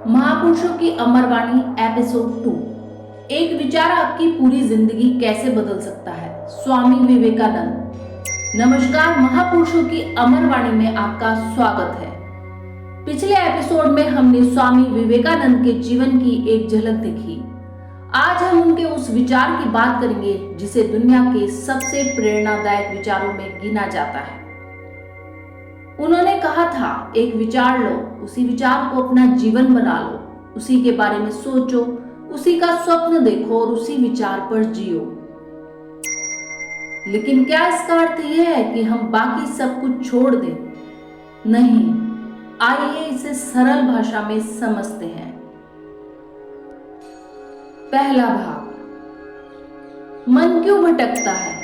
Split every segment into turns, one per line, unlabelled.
महापुरुषों की अमरवाणी एपिसोड 2। एक विचार आपकी पूरी जिंदगी कैसे बदल सकता है। स्वामी विवेकानंद। नमस्कार, महापुरुषों की अमरवाणी में आपका स्वागत है। पिछले एपिसोड में हमने स्वामी विवेकानंद के जीवन की एक झलक देखी। आज हम उनके उस विचार की बात करेंगे जिसे दुनिया के सबसे प्रेरणादायक विचारों में गिना जाता है। उन्होंने कहा था, एक विचार लो, उसी विचार को अपना जीवन बना लो, उसी के बारे में सोचो, उसी का स्वप्न देखो और उसी विचार पर जियो। लेकिन क्या इसका अर्थ यह है कि हम बाकी सब कुछ छोड़ दें? नहीं, आइए इसे सरल भाषा में समझते हैं। पहला भाग, मन क्यों भटकता है।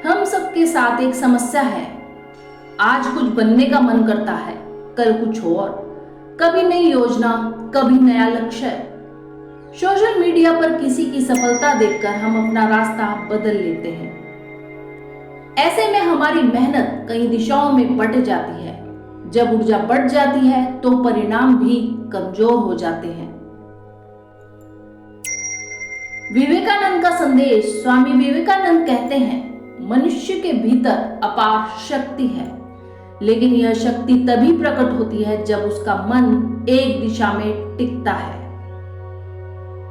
हम सबके साथ एक समस्या है। आज कुछ बनने का मन करता है, कल कुछ और, कभी नई योजना, कभी नया लक्ष्य। सोशल मीडिया पर किसी की सफलता देखकर हम अपना रास्ता बदल लेते हैं। ऐसे में हमारी मेहनत कई दिशाओं में बट जाती है। जब ऊर्जा बढ़ जाती है तो परिणाम भी कमजोर हो जाते हैं। विवेकानंद का संदेश। स्वामी विवेकानंद कहते हैं, मनुष्य के भीतर अपार शक्ति है, लेकिन यह शक्ति तभी प्रकट होती है जब उसका मन एक दिशा में टिकता है।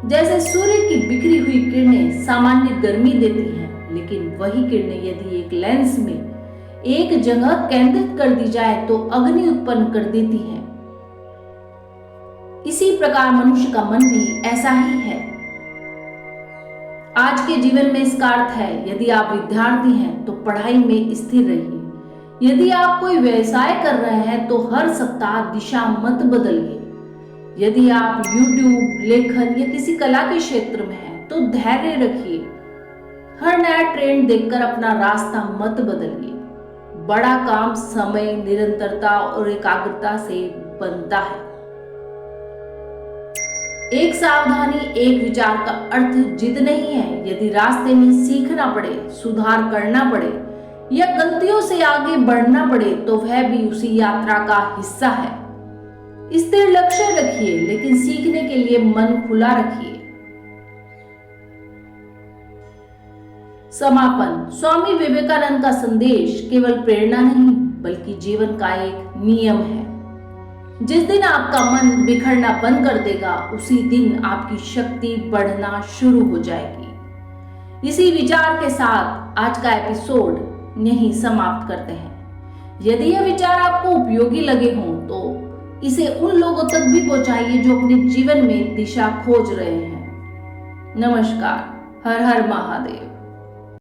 जैसे सूर्य की बिखरी हुई किरणें सामान्य गर्मी देती हैं, लेकिन वही किरणें यदि एक लेंस में एक जगह केंद्रित कर दी जाए तो अग्नि उत्पन्न कर देती हैं। इसी प्रकार मनुष्य का मन भी ऐसा ही है। आज के जीवन में इसका अर्थ है, यदि आप विद्यार्थी हैं तो पढ़ाई में स्थिर रहिए। यदि आप कोई व्यवसाय कर रहे हैं तो हर सप्ताह दिशा मत बदलिए। यदि आप YouTube, लेखन या किसी कला के क्षेत्र में हैं तो धैर्य रखिए। हर नया ट्रेंड देखकर अपना रास्ता मत बदलिए। बड़ा काम समय, निरंतरता और एकाग्रता से बनता है। एक सावधानी, एक विचार का अर्थ जिद नहीं है। यदि रास्ते में सीखना पड़े, सुधार करना पड़े या गलतियों से आगे बढ़ना पड़े तो वह भी उसी यात्रा का हिस्सा है। स्थिर लक्ष्य रखिए, लेकिन सीखने के लिए मन खुला रखिए। समापन। स्वामी विवेकानंद का संदेश केवल प्रेरणा नहीं बल्कि जीवन का एक नियम है। जिस दिन आपका मन बिखरना बंद कर देगा, उसी दिन आपकी शक्ति बढ़ना शुरू हो जाएगी। इसी विचार के साथ आज का एपिसोड यहीं समाप्त करते हैं। यदि यह विचार आपको उपयोगी लगे हों तो इसे उन लोगों तक भी पहुंचाइए जो अपने जीवन में दिशा खोज रहे हैं। नमस्कार। हर हर महादेव।